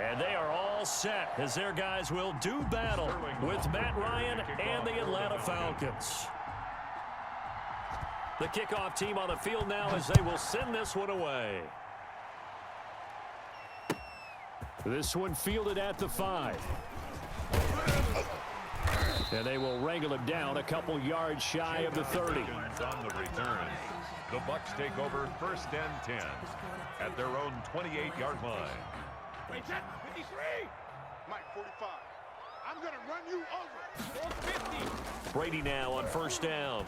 And they are all set as their guys will do battle with Matt Ryan and the Atlanta Falcons. The kickoff team on the field now as they will send this one away. This one fielded at the 5. And they will wrangle him down a couple yards shy of the 30. On the return, the Bucs take over 1st and 10 at their own 28-yard line. Wait, 53. Mike, 45. I'm going to run you over. 50. Brady now on 1st down.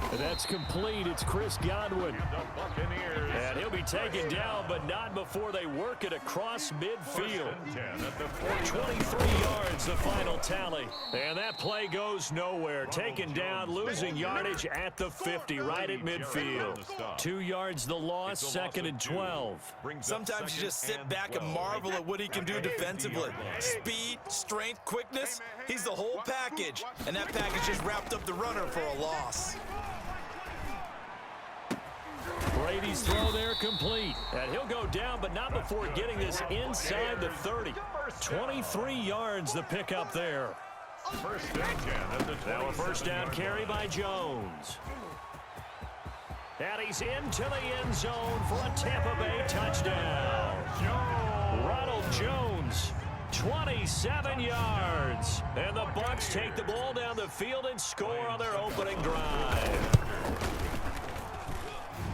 And that's complete. It's Chris Godwin. And he'll be taken down, but not before they work it across midfield. 23 yards, the final tally. And that play goes nowhere. Taken down, losing yardage at the 50, right at midfield. 2 yards the loss, 2nd and 12. Sometimes you just sit back and marvel at what he can do defensively. Speed, strength, quickness, he's the whole package. And that package just wrapped up the runner for a loss. Brady's throw there complete. And he'll go down, but not before getting this inside the 30. 23 yards the pickup there. 1st and 10 at the now a 1st down carry by Jones. And he's into the end zone for a Tampa Bay touchdown. Ronald Jones, 27 yards. And the Bucs take the ball down the field and score on their opening drive.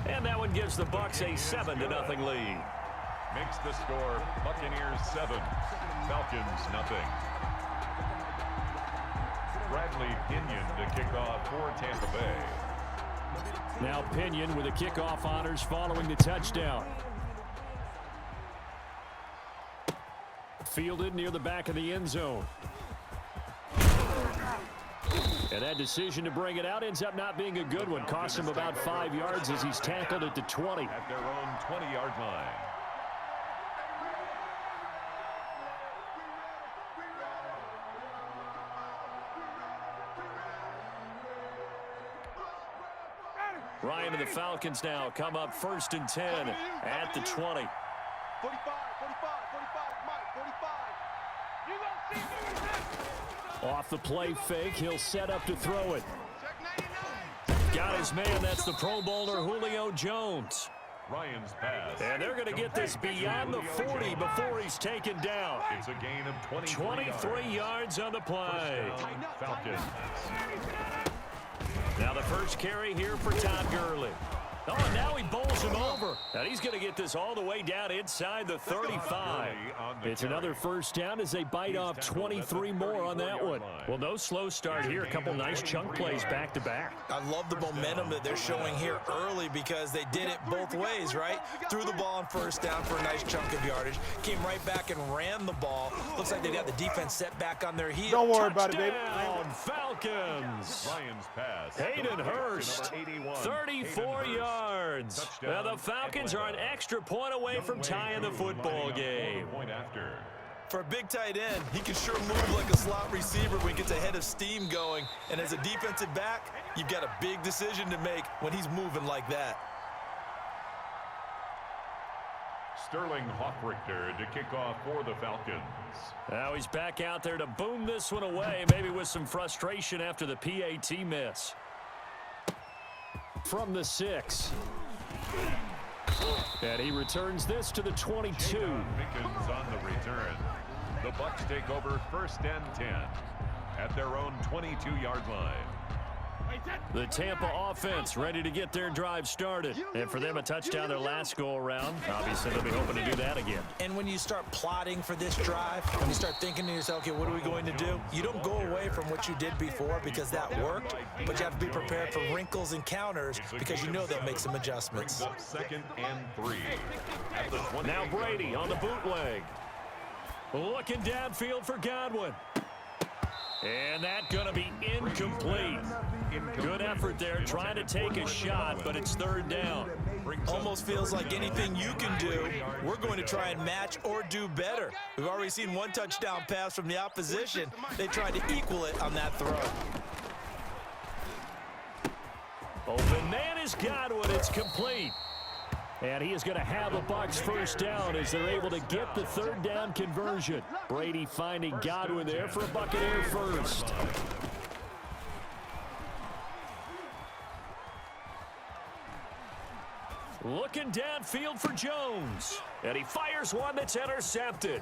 And that one gives the Bucs a 7-0 lead. Makes the score Buccaneers 7, Falcons 0. Bradley Pinion to kick off for Tampa Bay. Now Pinion with the kickoff honors following the touchdown. Fielded near the back of the end zone. And that decision to bring it out ends up not being a good one. Costs him about 5 yards as he's tackled at the 20. At their own 20-yard line. Ryan and the Falcons now come up 1st and 10 at the 20. 45, 45, 45, Mike, 45. You don't see me. Off the play fake, he'll set up to throw it. Got his man, that's the Pro Bowler Julio Jones. Ryan's pass. And they're going to get this beyond the 40 before he's taken down. It's a gain of 23 yards on the play. Falcons. Now the first carry here for Todd Gurley. Oh, and now he bowls him over. And he's going to get this all the way down inside the 35. It's another 1st down as they bite off 23 more on that one. Well, no slow start here. A couple nice chunk plays back to back. I love the momentum that they're showing here early because they did it both ways, right? Threw the ball on 1st down for a nice chunk of yardage. Came right back and ran the ball. Looks like they got the defense set back on their heels. Don't worry about it, baby. Touchdown, Falcons. Ryan's pass. Hayden Hurst, 34 yards. Now the Falcons are an extra point away from tying the football game. For a big tight end, he can sure move like a slot receiver when he gets a head of steam going. And as a defensive back, you've got a big decision to make when he's moving like that. Sterling Hoffrichter to kick off for the Falcons. Now he's back out there to boom this one away, maybe with some frustration after the PAT miss. From the 6. And he returns this to the 22. Mickens on the return. The Bucs take over 1st and 10 at their own 22-yard line. The Tampa offense ready to get their drive started. And for them, a touchdown their last go-around. Obviously, they'll be hoping to do that again. And when you start plotting for this drive, when you start thinking to yourself, okay, what are we going to do? You don't go away from what you did before because that worked, but you have to be prepared for wrinkles and counters because you know they'll make some adjustments. 2nd and 3. At the 20. Now Brady on the bootleg. Looking downfield for Godwin. And that's going to be incomplete. Good effort there trying to take a shot, but it's 3rd down. Almost feels like anything you can do, we're going to try and match or do better. We've already seen one touchdown pass from the opposition. They tried to equal it on that throw. Open man is Godwin. It's complete. And he is going to have a Bucs first down as they're able to get the third down conversion. Brady finding Godwin there for a Buccaneer first. Looking downfield for Jones. And he fires one that's intercepted.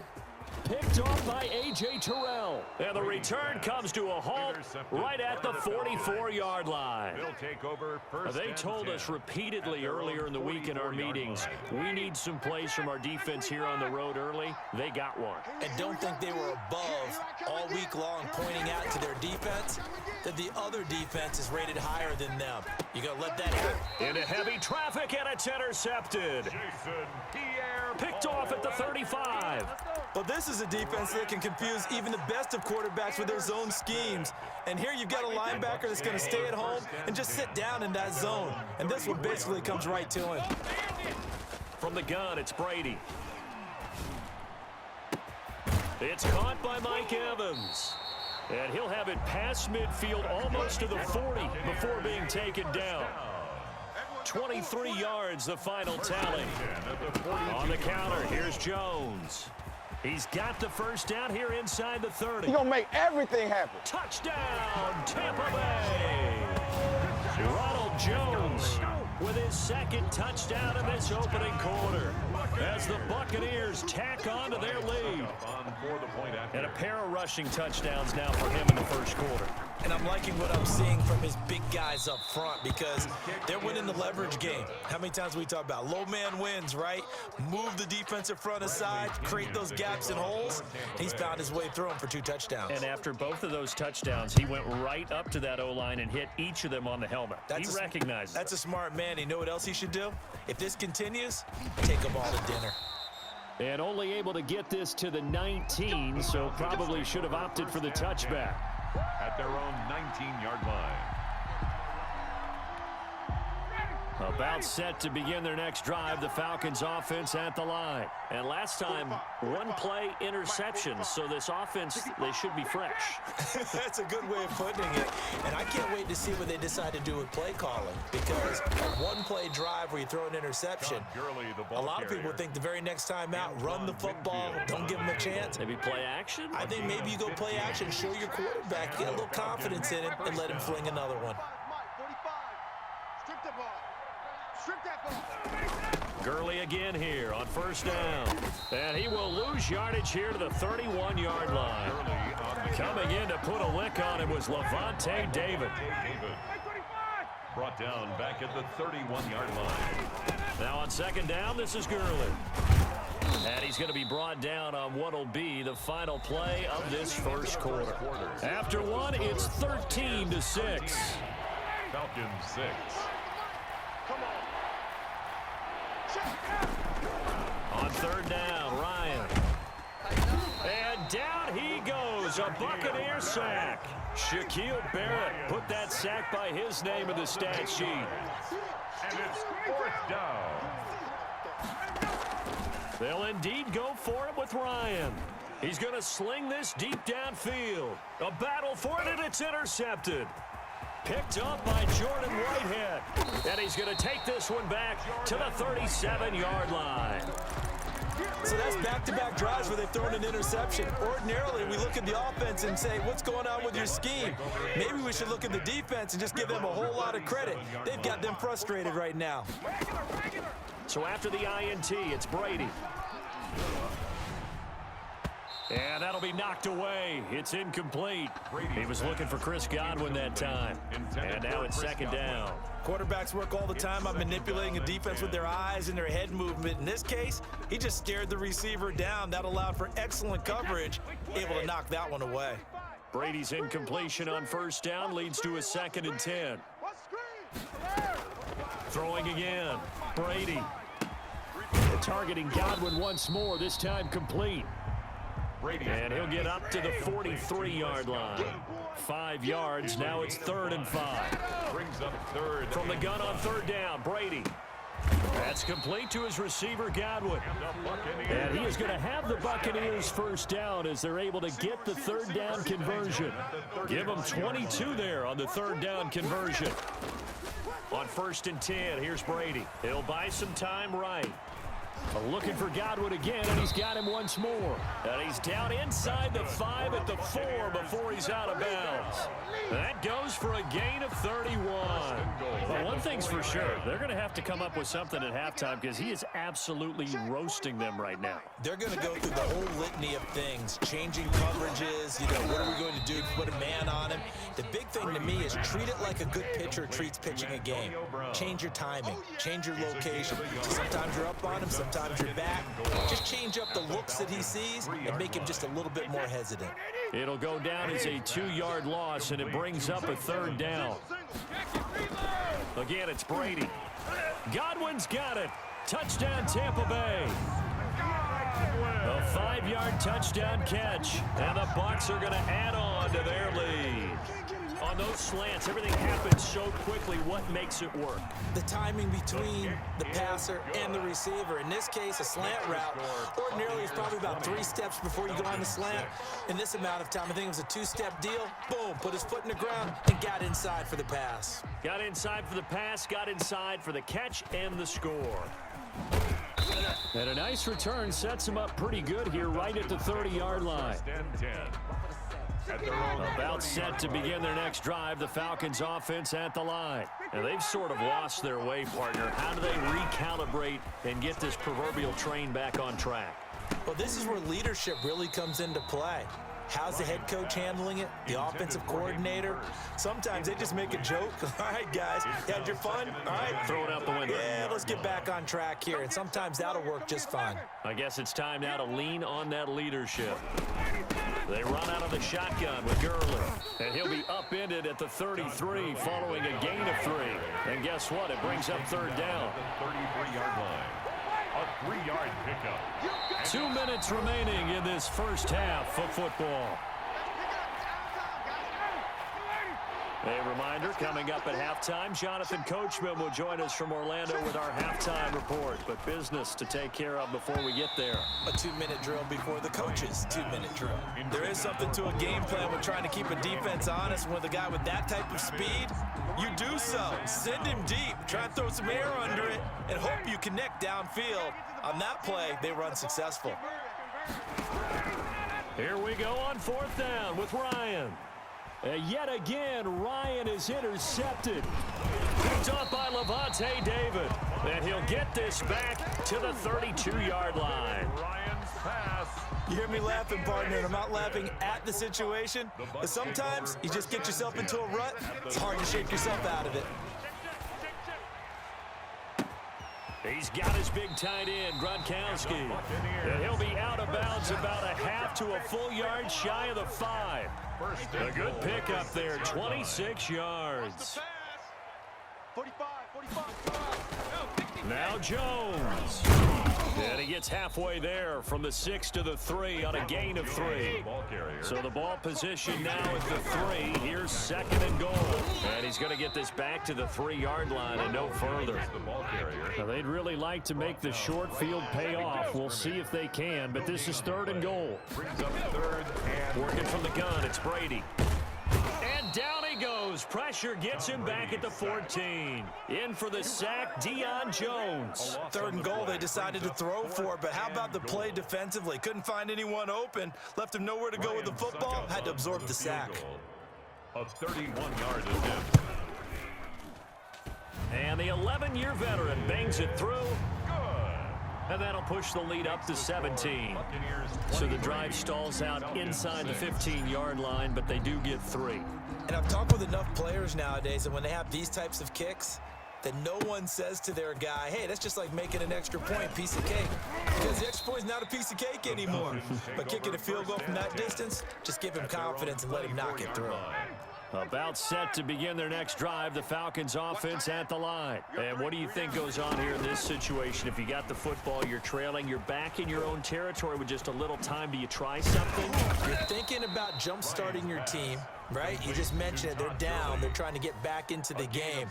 Picked off by A.J. Terrell. And the return comes to a halt right at the 44-yard line. They'll take over first. They told us repeatedly earlier in the week in our meetings, we need some plays from our defense here on the road early. They got one. And don't think they were above all week long pointing out to their defense that the other defense is rated higher than them. You got to let that happen. Into heavy traffic, and it's intercepted. Picked off at the 35. But this is a defense that can confuse even the best of quarterbacks with their zone schemes. And here you've got a linebacker that's going to stay at home and just sit down in that zone. And this one basically comes right to him. From the gun, it's Brady. It's caught by Mike Evans. And he'll have it past midfield almost to the 40 before being taken down. 23 yards, the final tally. On the counter, here's Jones. He's got the first down here inside the 30. He's going to make everything happen. Touchdown, Tampa Bay. Ronald Jones with his second touchdown in this opening quarter as the Buccaneers tack on to their lead. And a pair of rushing touchdowns now for him in the first quarter. And I'm liking what I'm seeing from his big guys up front because they're winning the leverage game. How many times we talk about low man wins, right? Move the defensive front aside, create those gaps and holes. He's found his way through them for 2 touchdowns. And after both of those touchdowns, he went right up to that O-line and hit each of them on the helmet. He recognized That's a smart man. You know what else he should do? If this continues, take them all to dinner. And only able to get this to the 19, so probably should have opted for the touchback. At their own 19-yard line. About set to begin their next drive, the Falcons offense at the line. And last time, one play interception, so this offense, they should be fresh. That's a good way of putting it. And I can't wait to see what they decide to do with play calling because one play drive where you throw an interception, a lot of people think the very next time out, run the football, don't give them a chance. Maybe play action? I think maybe you go play action, show your quarterback, get a little confidence in it, and let him fling another one. Gurley again here on first down. And he will lose yardage here to the 31-yard line. Coming in to put a lick on him was Levante David. Brought down back at the 31-yard line. Now on second down, this is Gurley. And he's going to be brought down on what will be the final play of this first quarter. After one, it's 13-6. Falcons 6. On third down, Ryan. And down he goes, a Buccaneer sack. Shaquille Barrett put that sack by his name in the stat sheet. And it's fourth down. They'll indeed go for it with Ryan. He's going to sling this deep downfield. A battle for it, and it's intercepted. Picked up by Jordan Whitehead. And he's going to take this one back to the 37-yard line. So that's back-to-back drives where they've thrown an interception. Ordinarily, we look at the offense and say, what's going on with your scheme? Maybe we should look at the defense and just give them a whole lot of credit. They've got them frustrated right now. So after the INT, it's Brady. And that'll be knocked away. It's incomplete. He was looking for Chris Godwin that time. And now it's second down. Quarterbacks work all the time on manipulating a defense with their eyes and their head movement. In this case, he just stared the receiver down. That allowed for excellent coverage, able to knock that one away. Brady's incompletion on first down leads to a 2nd and 10. Throwing again. Brady. Targeting Godwin once more, this time complete. And he'll get up to the 43-yard line. 5 yards, now it's 3rd and 5. Brings up third. From the gun on third down, Brady. That's complete to his receiver, Godwin. And he is going to have the Buccaneers first down as they're able to get the third down conversion. Give them 22 there on the third down conversion. On 1st and 10, here's Brady. He'll buy some time right. Looking for Godwin again, and he's got him once more. And he's down inside the 5 at the 4 before he's out of bounds. That goes for a gain of 31. But one thing's for sure, they're going to have to come up with something at halftime because he is absolutely roasting them right now. They're going to go through the whole litany of things, changing coverages, what are we going to do to put a man on him? The big thing to me is treat it like a good pitcher treats pitching a game. Change your timing, change your location. Sometimes you're up on him, sometimes you're back. Just change up the looks that he sees and make him just a little bit more hesitant. It'll go down as a 2-yard loss, and it brings up a 3rd down. Again, it's Brady. Godwin's got it. Touchdown, Tampa Bay. A 5-yard touchdown catch, and the Bucs are going to add on to their lead. On those slants, everything happens so quickly. What makes it work? The timing between the passer and the receiver. In this case, a slant route ordinarily is probably about 3 steps before you go on the slant. In this amount of time, I think it was a 2-step deal. Boom, put his foot in the ground and got inside for the pass. Got inside for the pass, got inside for the catch and the score. And a nice return sets him up pretty good here right at the 30-yard line. About set to begin their next drive, the Falcons offense at the line. And they've sort of lost their way, partner. How do they recalibrate and get this proverbial train back on track? Well, this is where leadership really comes into play. How's the head coach handling it? The offensive coordinator? Sometimes they just make a joke. All right, guys, you had your fun? All right. Throw it out the window. Yeah, let's get back on track here. And sometimes that'll work just fine. I guess it's time now to lean on that leadership. They run out of the shotgun with Gurley. And he'll be upended at the 33 following a gain of 3. And guess what? It brings up 3rd down. The 33-yard line. A 3-yard pickup. 2 minutes remaining in this first half of football. A reminder, coming up at halftime, Jonathan Coachman will join us from Orlando with our halftime report. But business to take care of before we get there. A 2-minute drill before the coach's 2-minute drill. There is something to a game plan with trying to keep a defense honest. With a guy with that type of speed, you do so. Send him deep. Try and throw some air under it and hope you connect downfield. On that play, they were unsuccessful. Here we go on 4th down with Ryan. Yet again, Ryan is intercepted. Picked off by Levante David. And he'll get this back to the 32-yard line. Ryan's pass. You hear me laughing, partner, and I'm not laughing at the situation. But sometimes you just get yourself into a rut. It's hard to shake yourself out of it. He's got his big tight end, Gronkowski. And he'll be out of bounds about a half to a full yard shy of the 5. A good pickup there, 26 yards. 45. Now Jones. And he gets halfway there from the 6 to the 3 on a gain of 3. So the ball position now at the 3. Here's 2nd and goal. And he's going to get this back to the 3-yard line and no further. Now they'd really like to make the short field pay off. We'll see if they can, but this is 3rd and goal. Working from the gun, it's Brady. And down he goes. Pressure gets him back at the 14. In for the sack, Deion Jones. 3rd and goal, they decided to throw for, but how about the play defensively? Couldn't find anyone open. Left him nowhere to go with the football. Had to absorb the sack. A 31-yard attempt. And the 11-year veteran bangs it through. And that'll push the lead up to 17. So the drive stalls out inside the 15-yard line, but they do get 3. And I've talked with enough players nowadays that when they have these types of kicks, that no one says to their guy, hey, that's just like making an extra point, piece of cake. Because the extra point is not a piece of cake anymore. But kicking a field goal from that distance, just give him confidence and let him knock it through. About set to begin their next drive, the Falcons offense at the line. And what do you think goes on here in this situation? If you got the football, you're trailing, you're back in your own territory with just a little time. Do you try something? You're thinking about jump-starting your team, right? You just mentioned it. They're down. They're trying to get back into the game.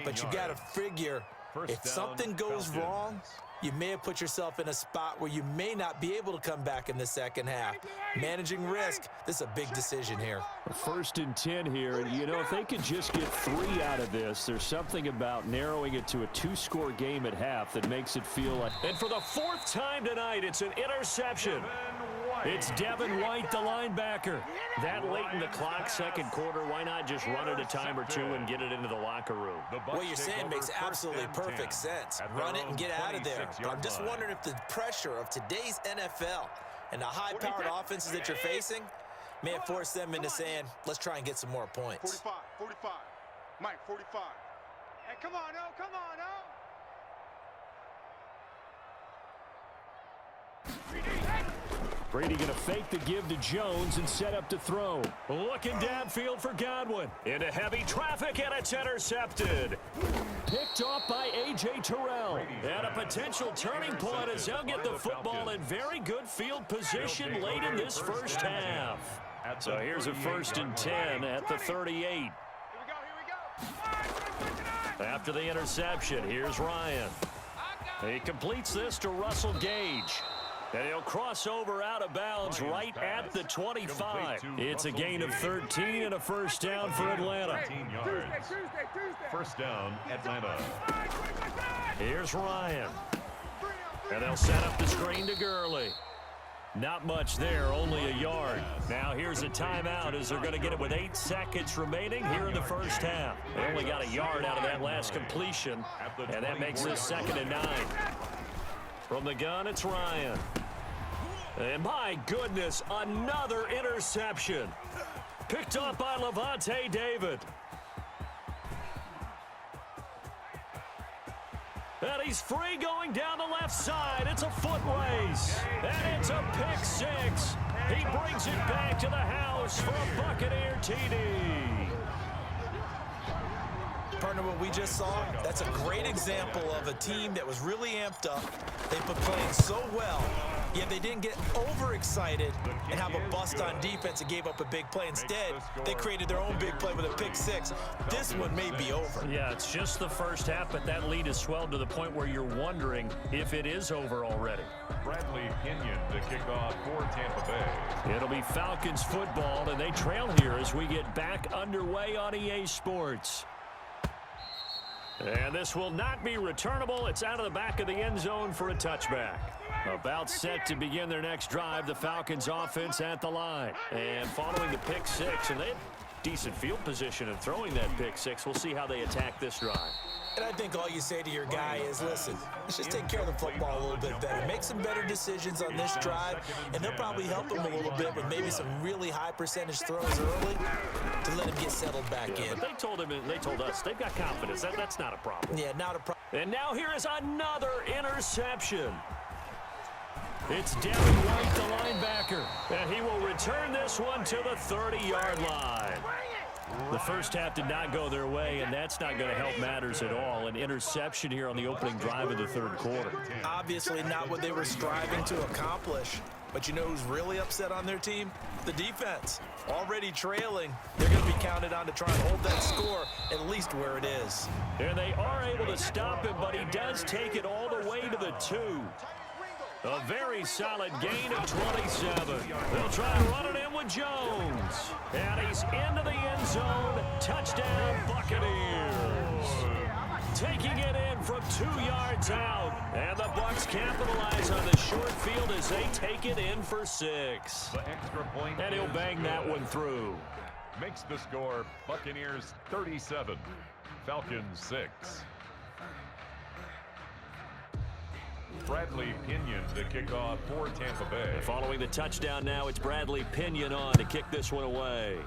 But you got to figure If something goes wrong, you may have put yourself in a spot where you may not be able to come back in the second half. Managing risk, this is a big decision here. 1st and 10 here, and you know, if they could just get 3 out of this, there's something about narrowing it to a 2-score game at half that makes it feel like. And for the 4th time tonight, it's an interception. It's Devin White, the linebacker. That late in the clock, second quarter, why not just run it a time or two and get it into the locker room? What you're saying makes absolutely perfect sense. Run it and get out of there. But I'm just wondering if the pressure of today's NFL and the high-powered offenses that you're facing may have forced them into saying, let's try and get some more points. 45. Mike, 45. Hey, come on, oh, come on, oh. Brady going to fake the give to Jones and set up to throw. Looking downfield for Godwin. Into heavy traffic, and it's intercepted. Picked off by A.J. Terrell. And a potential turning point as they'll get the football in very good field position late in this first half. So here's a 1st and 10 at the 38. Here we go. After the interception, here's Ryan. He completes this to Russell Gage. And he'll cross over out of bounds right at the 25. It's a gain of 13 and a 1st down for Atlanta. Tuesday. 1st down, Atlanta. Here's Ryan. And they'll set up the screen to Gurley. Not much there, only a yard. Now here's a timeout as they're going to get it with 8 seconds remaining here in the first half. They only got a yard out of that last completion, and that makes this 2nd and 9. From the gun, it's Ryan. And my goodness, another interception. Picked up by Levante David. And he's free going down the left side. It's a foot race. And it's a pick 6. He brings it back to the house for a Buccaneer TD. Partner, what we just saw, that's a great example of a team that was really amped up. They've been playing so well, yet they didn't get overexcited and have a bust on defense and gave up a big play. Instead, they created their own big play with a pick 6. This one may be over. Yeah, it's just the first half, but that lead has swelled to the point where you're wondering if it is over already. Bradley Pinion to kick off for Tampa Bay. It'll be Falcons football, and they trail here as we get back underway on EA Sports. And this will not be returnable. It's out of the back of the end zone for a touchback. About set to begin their next drive, the Falcons offense at the line. And following the pick 6, and they have decent field position in throwing that pick 6. We'll see how they attack this drive. And I think all you say to your guy is, listen, let's just take care of the football a little bit better. Make some better decisions on this drive, and they'll probably help him a little bit with maybe some really high percentage throws early to let him get settled back in. But they told him, and they told us, they've got confidence. That's not a problem. Yeah, not a problem. And now here is another interception. It's Devin White, the linebacker, and he will return this one to the 30-yard line. The first half did not go their way, and that's not going to help matters at all. An interception here on the opening drive of the 3rd quarter. Obviously not what they were striving to accomplish. But you know who's really upset on their team? The defense. Already trailing, they're going to be counted on to try and hold that score at least where it is. And they are able to stop him, but he does take it all the way to the 2. A very solid gain of 27. They'll try to run it in with Jones. And he's into the end zone. Touchdown, Buccaneers. Taking it in from 2 yards out. And the Bucs capitalize on the short field as they take it in for 6. The extra point, and he'll bang that one through. Makes the score Buccaneers 37, Falcons 6. Bradley Pinion to kick off for Tampa Bay. Following the touchdown now, it's Bradley Pinion on to kick this one away.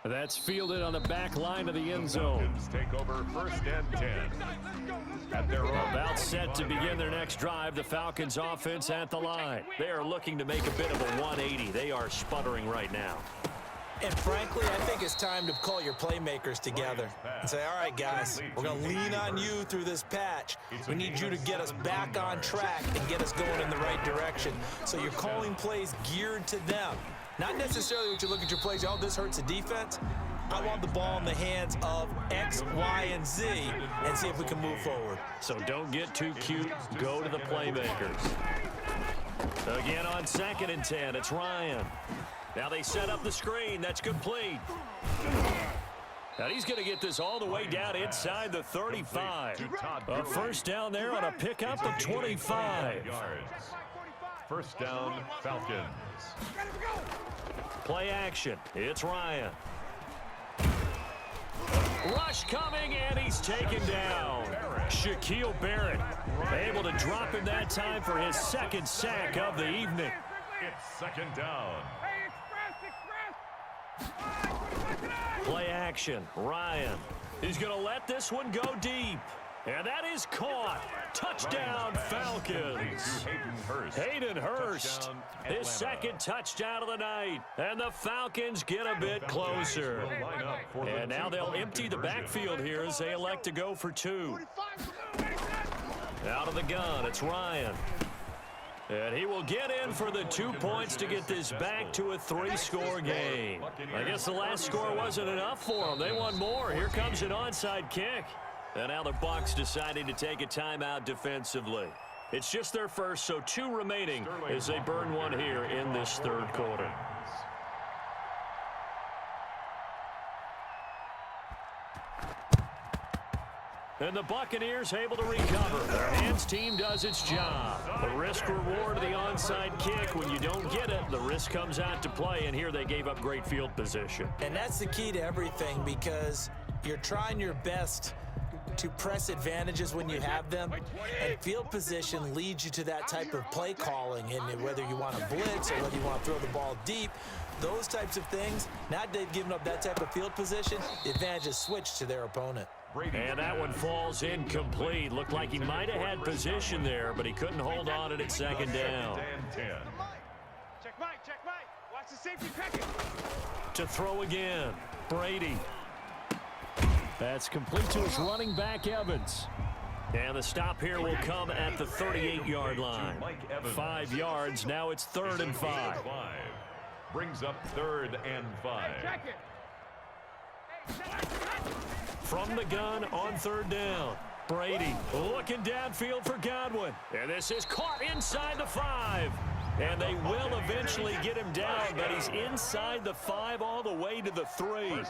That's fielded on the back line of the end zone. Falcons take over 1st and 10. At their own. About set to begin their next drive, the Falcons offense at the line. They are looking to make a bit of a 180. They are sputtering right now. And frankly, I think it's time to call your playmakers together and say, all right, guys, we're going to lean on you through this patch. We need you to get us back on track and get us going in the right direction. So you're calling plays geared to them. Not necessarily what you look at your plays, oh, this hurts the defense. I want the ball in the hands of X, Y, and Z and see if we can move forward. So don't get too cute. Go to the playmakers. Again on 2nd and 10, it's Ryan. Now they set up the screen. That's complete. Now he's going to get this all the way down inside the 35. A first down there on a pickup of 25. First down, Falcons. Play action. It's Ryan. Rush coming, and he's taken down. Shaquille Barrett able to drop him that time for his 2nd sack of the evening. It's 2nd down. Play action. Ryan. He's going to let this one go deep. And that is caught. Touchdown, Falcons. Hayden Hurst, his 2nd touchdown of the night. And the Falcons get a bit closer. And now they'll empty the backfield here as they elect to go for 2. Out of the gun, it's Ryan. And he will get in for the 2 points to get this back to a 3-score game. I guess the last score wasn't enough for them. They want more. Here comes an onside kick. And now the Bucs deciding to take a timeout defensively. It's just their first, so 2 remaining as they burn one here in this 3rd quarter. And the Buccaneers able to recover. Their hands team does its job. The risk reward of the onside kick. When you don't get it, the risk comes out to play, and here they gave up great field position. And that's the key to everything, because you're trying your best to press advantages when you have them, and field position leads you to that type of play calling. And whether you want to blitz or whether you want to throw the ball deep, those types of things, now that they've given up that type of field position, the advantage is switched to their opponent. And that one falls incomplete. Looked like he might have had position there, but he couldn't hold on it at 2nd down. Check Mike. Watch the safety packet. To throw again, Brady. That's complete to his running back, Evans. And the stop here will come at the 38-yard line. 5 yards, now it's 3rd and 5. Brings up 3rd and 5. From the gun on 3rd down. Brady looking downfield for Godwin. And this is caught inside the 5. And they will eventually get him down, but he's inside the 5 all the way to the 3.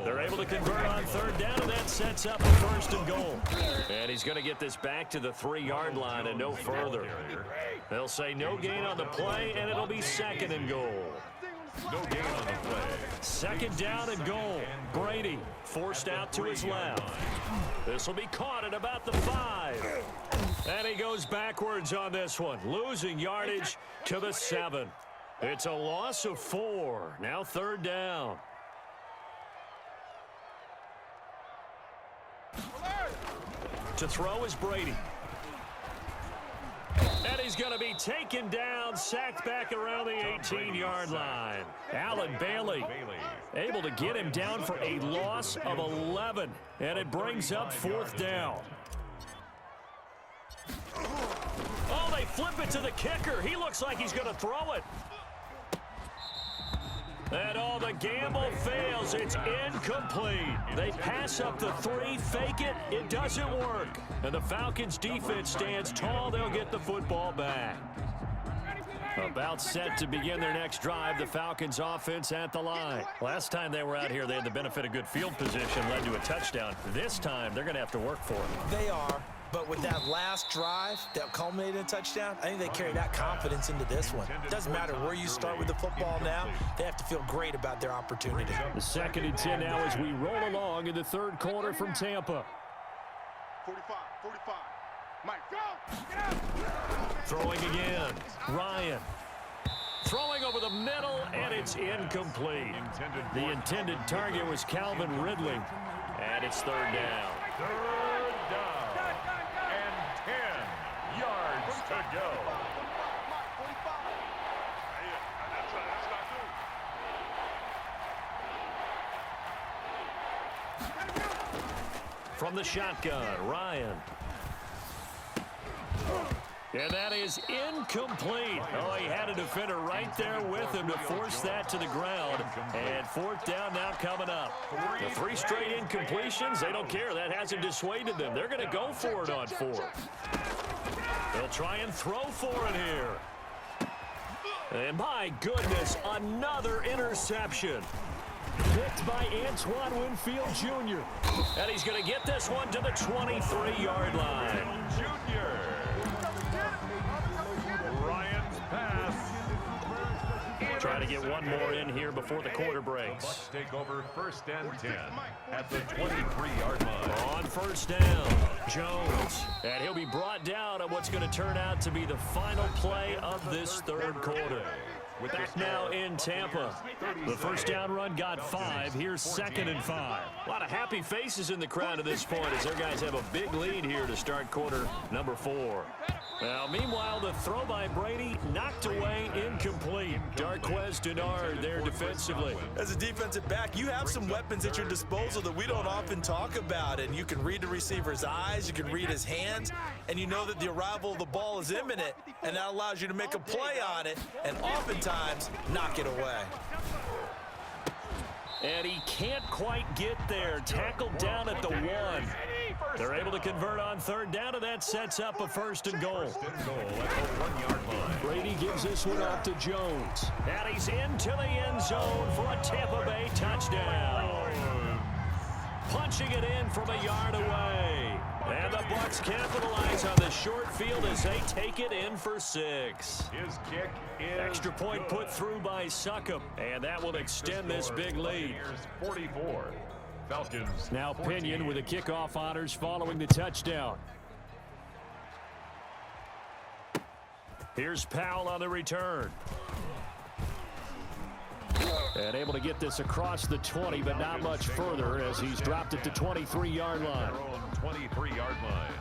They're able to convert on 3rd down, and that sets up a 1st and goal. And he's going to get this back to the 3-yard line and no further. They'll say no gain on the play, and it'll be 2nd and goal. No gain on the play. 2nd down and goal. Brady forced out to his left. This will be caught at about the 5. And he goes backwards on this one, losing yardage to the 7. It's a loss of 4. Now 3rd down. To throw is Brady. And he's going to be taken down, sacked back around the 18-yard line. Allen Bailey able to get him down for a loss of 11. And it brings up 4th down. Oh, they flip it to the kicker. He looks like he's going to throw it. And all the gamble fails. It's incomplete. They pass up the 3, fake it. It doesn't work. And the Falcons defense stands tall. They'll get the football back. About set to begin their next drive, the Falcons offense at the line. Last time they were out here, they had the benefit of good field position, led to a touchdown. This time, they're going to have to work for it. They are. But with that last drive that culminated in a touchdown, I think they carry that confidence into this one. It doesn't matter where you start with the football now. They have to feel great about their opportunity. The 2nd and 10 now as we roll along in the 3rd quarter from Tampa. 45. Mike, go! Get out! Throwing again. Ryan. Throwing over the middle, and it's incomplete. The intended target was Calvin Ridley. And it's 3rd down. 3rd down. And 10 yards to go. From the shotgun, Ryan. And that is incomplete. Oh, he had a defender right there with him to force that to the ground. And fourth down now coming up. The 3 straight incompletions, they don't care. That hasn't dissuaded them. They're going to go for it on 4th. They'll try and throw for it here. And my goodness, another interception. Picked by Antoine Winfield Jr. And he's going to get this one to the 23-yard line. Junior. Ryan's pass. Try to get one more in here before the quarter breaks. Bucks take over 1st and 10 at the 23-yard line. On 1st down, Jones. And he'll be brought down on what's going to turn out to be the final play of this 3rd quarter. Back now in Tampa. The 1st down run got 5. Here's 2nd and 5. A lot of happy faces in the crowd at this point as their guys have a big lead here to start quarter number 4. Now, meanwhile, the throw by Brady knocked away, incomplete. Darquez Denard there defensively. As a defensive back, you have some weapons at your disposal that we don't often talk about, and you can read the receiver's eyes, you can read his hands, and you know that the arrival of the ball is imminent, and that allows you to make a play on it, and oftentimes knock it away. And he can't quite get there. Tackled down at the 1. They're able to convert on 3rd down, and that sets up a 1st and goal. First and goal at the 1-yard line. Brady gives this one off to Jones. And he's into the end zone for a Tampa Bay touchdown. Punching it in from a yard away. And the Bucks capitalize on the short field as they take it in for 6. His kick is Extra point good. put through by Succop, and that will extend this big lead. 44. Falcons. Now 14. Pinion with the kickoff honors following the touchdown. Here's Powell on the return. And able to get this across the 20, but not much further as he's dropped it to 23-yard line. Their own 23-yard line.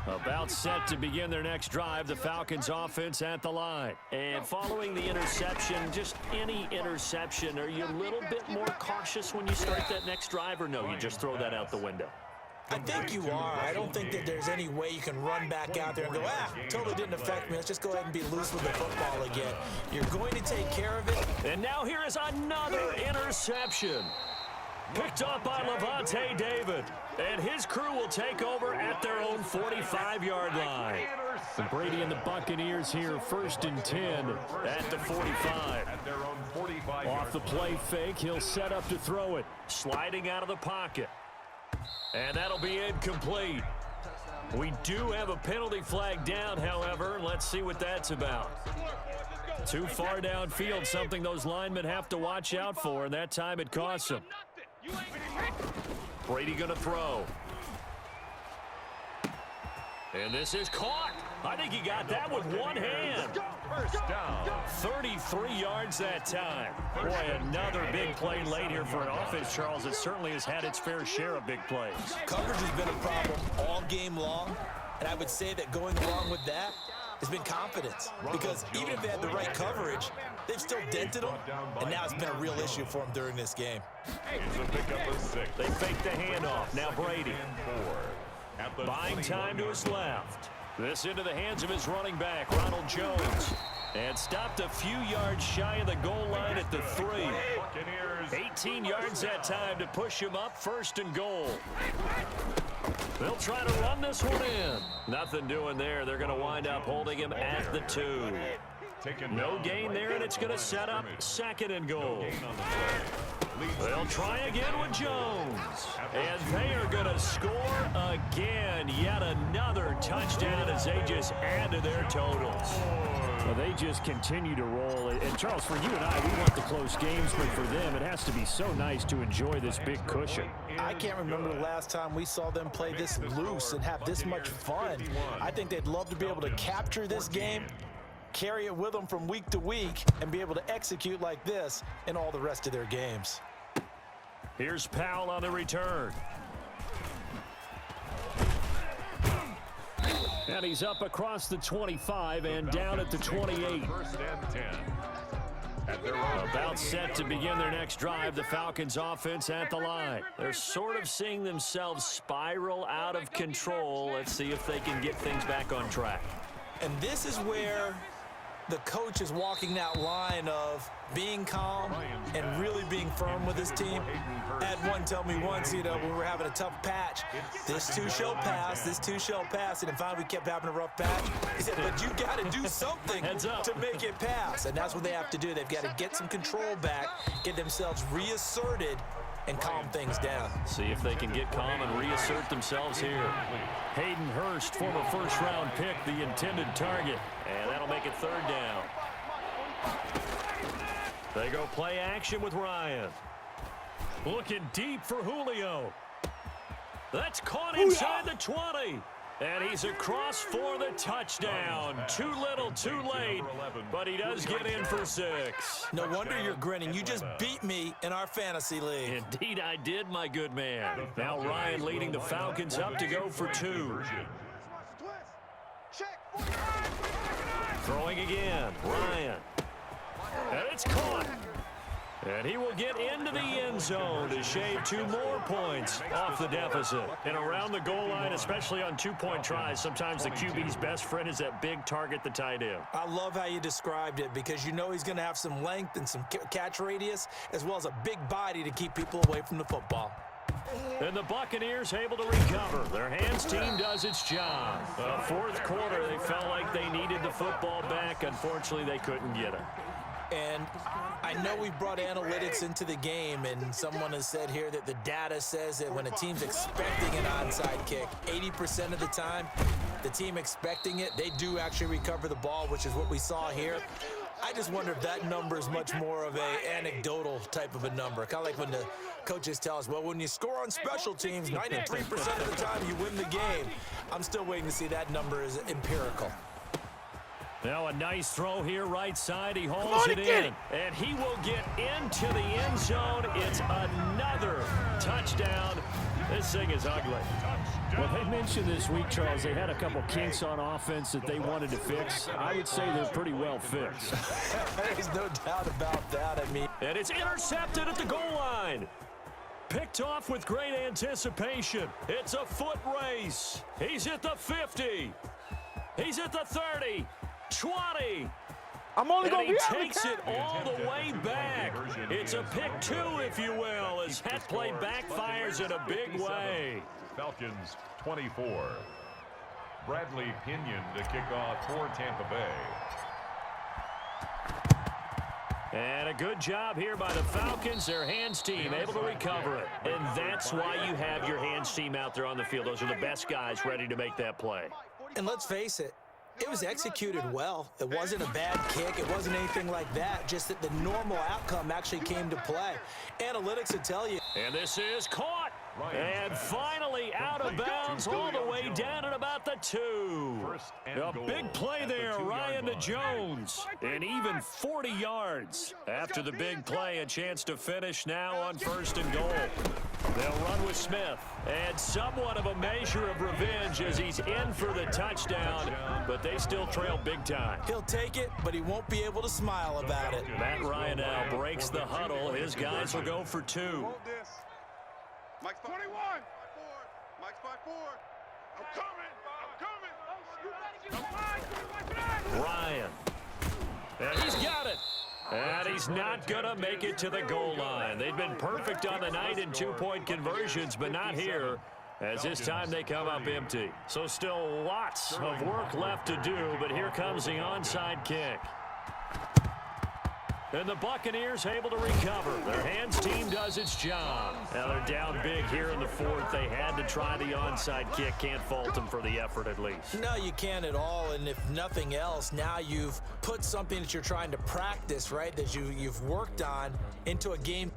About set to begin their next drive, the Falcons offense at the line. And following the interception, just any interception, are you a little bit more cautious when you start that next drive, or no, you just throw that out the window? I think you are. I don't think that there's any way you can run back out there and go, totally didn't affect me. Let's just go ahead and be loose with the football again. You're going to take care of it. And now here is another interception. Picked up by Levante David. And his crew will take over at their own 45-yard line. And Brady and the Buccaneers here, 1st and 10 at the 45. At their own 45. Off the play fake, he'll set up to throw it. Sliding out of the pocket. And that'll be incomplete. We do have a penalty flag down, however. Let's see what that's about. Too far downfield, something those linemen have to watch out for, and that time it costs them. Brady gonna throw. And this is caught. I think he got that with one hand. First down. 33 yards that time. Boy, another big play late here for an offense, Charles. It certainly has had its fair share of big plays. Coverage has been a problem all game long, and I would say that going along with that has been confidence. Because even if they had the right coverage, they've still dented them, and now it's been a real issue for them during this game. Here's a pickup of 6. They fake the handoff. Now Brady. Buying time to his left. This into the hands of his running back, Ronald Jones. And stopped a few yards shy of the goal line at the 3. 18 yards that time to push him up, 1st and goal. They'll try to run this one in. Nothing doing there. They're going to wind up holding him at the 2. No gain there, and it's going to set up 2nd and goal. They'll try again with Jones. And they are going to score again. Yet another touchdown as they just add to their totals. Well, they just continue to roll. And, Charles, for you and I, we want the close games, but for them, it has to be so nice to enjoy this big cushion. I can't remember the last time we saw them play this loose and have this much fun. I think they'd love to be able to capture this game, carry it with them from week to week, and be able to execute like this in all the rest of their games. Here's Powell on the return. And he's up across the 25 and down at the 28. 1st and 10. at their own. About set to begin their next drive, the Falcons offense at the line. They're sort of seeing themselves spiral out of control. Let's see if they can get things back on track. And this is where the coach is walking that line of being calm and really being firm with his team. I had one tell me once, when we were having a tough patch, this too shall pass, this too shall pass. And finally we kept having a rough patch. He said, but you got to do something to make it pass. And that's what they have to do. They've got to get some control back, get themselves reasserted, and calm things down. See if they can get calm and reassert themselves here. Hayden Hurst, former first-round pick, the intended target. And that'll make it third down. They go play action with Ryan. Looking deep for Julio. That's caught inside the 20. And he's across for the touchdown. Too little, too late. But he does get in for 6. No wonder you're grinning. You just beat me in our fantasy league. Indeed, I did, my good man. Now Ryan leading the Falcons up to go for 2. Throwing again. Ryan. And it's caught. And he will get into the end zone to shave 2 more points off the deficit. And around the goal line, especially on 2-point tries, sometimes the QB's best friend is that big target, the tight end. I love how you described it because you know he's going to have some length and some catch radius as well as a big body to keep people away from the football. And the Buccaneers able to recover. Their hands team does its job. Fourth quarter, they felt like they needed the football back. Unfortunately, they couldn't get it. And I know we brought analytics into the game, and someone has said here that the data says that when a team's expecting an onside kick, 80% of the time, the team expecting it, they do actually recover the ball, which is what we saw here. I just wonder if that number is much more of a anecdotal type of a number. Kind of like when the coaches tell us, well, when you score on special teams, 93% of the time you win the game. I'm still waiting to see that number is empirical. Now a nice throw here right side. He hauls it in. And he will get into the end zone. It's another touchdown. This thing is ugly. Well, they mentioned this week, Charles, they had a couple kinks on offense that they wanted to fix. I would say they're pretty well fixed. There's no doubt about that. I mean, and it's intercepted at the goal line. Picked off with great anticipation. It's a foot race. He's at the 50. He's at the 30. 20. I'm only going to be he takes it all the way back. It's a pick 2, if you will, as that play backfires in a big way. Falcons 24. Bradley Pinion to kick off for Tampa Bay. And a good job here by the Falcons. Their hands team able to recover it. And that's why you have your hands team out there on the field. Those are the best guys ready to make that play. And let's face it, it was executed well. It wasn't a bad kick. It wasn't anything like that. Just that the normal outcome actually came to play. Analytics will tell you. And this is caught. And finally out of bounds all the way down at about the 2. A big play there, Ryan to Jones. And even 40 yards. After the big play, a chance to finish now on 1st and goal. They'll run with Smith. And somewhat of a measure of revenge as he's in for the touchdown. But they still trail big time. He'll take it, but he won't be able to smile about it. Matt Ryan now breaks the huddle. His guys will go for 2. Mike's 21. Mike's 5-4. I'm coming. Ryan. And he's got it. And he's not going to make it to the goal line. They've been perfect on the night in 2-point conversions, but not here, as this time they come up empty. So still lots of work left to do, but here comes the onside kick. And the Buccaneers able to recover. Their hands team does its job. Now they're down big here in the 4th. They had to try the onside kick. Can't fault them for the effort at least. No, you can't at all. And if nothing else, now you've put something that you're trying to practice, right, that you've worked on into a game